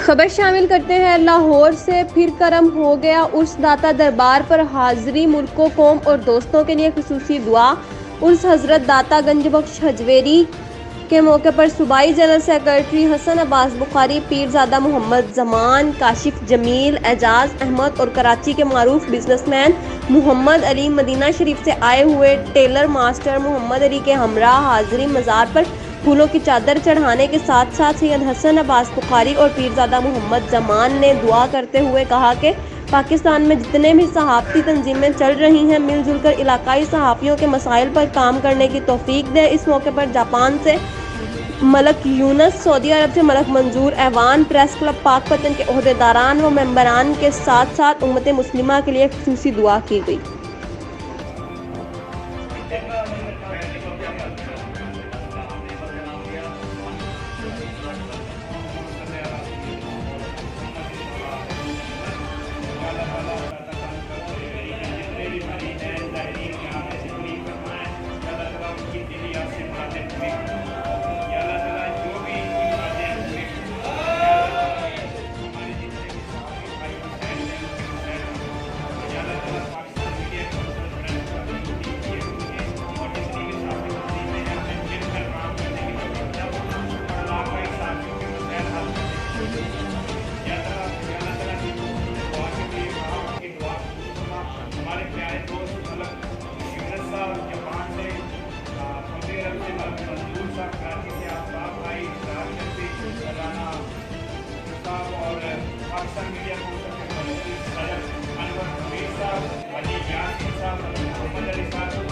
खबर शामिल करते हैं। लाहौर से फिर करम हो गया। उर्स दाता दरबार पर हाजिरी। मुल्को कौम और दोस्तों के लिए खुसूसी दुआ। उर्स हजरत दाता गंज बख्श हजवेरी के मौके पर सूबाई जनरल सेक्रेटरी हसन अब्बास बुखारी, पीरजादा मोहम्मद जमान, काशिफ जमील, एजाज अहमद और कराची के मारूफ बिजनेसमैन मोहम्मद अली, मदीना शरीफ से आए हुए टेलर मास्टर मोहम्मद अली के हमरा हाजिरी मज़ार पर फूलों की चादर चढ़ाने के साथ साथ सैयद हसन अब्बास बुखारी और पीरजादा मोहम्मद जमान ने दुआ करते हुए कहा कि पाकिस्तान में जितने भी सहाफ़ती तंजीमें चल रही हैं, मिलजुल कर इलाकाई सहाफ़ियों के मसाइल पर काम करने की तौफीक दे। इस मौके पर जापान से मलक यूनस, सऊदी अरब से मलक मंजूर, ऐवान, प्रेस क्लब पाकपतन के ओहदेदारान व मेंबरान के साथ साथ उम्मत मुस्लिमा के लिए खुसूसी दुआ की गई। हमारे प्यारे दोस्त मलक यूनस साहब जापान से, सऊदी अरब से मलक मंजूर साहब, कराची से आफ्ताब भाई, राजगंज से राना साहब और पाकिस्तान मीडिया काउंसिल के सदर अनवर कबीर साहब, अली यासीन साहब, मोहम्मद अली साहब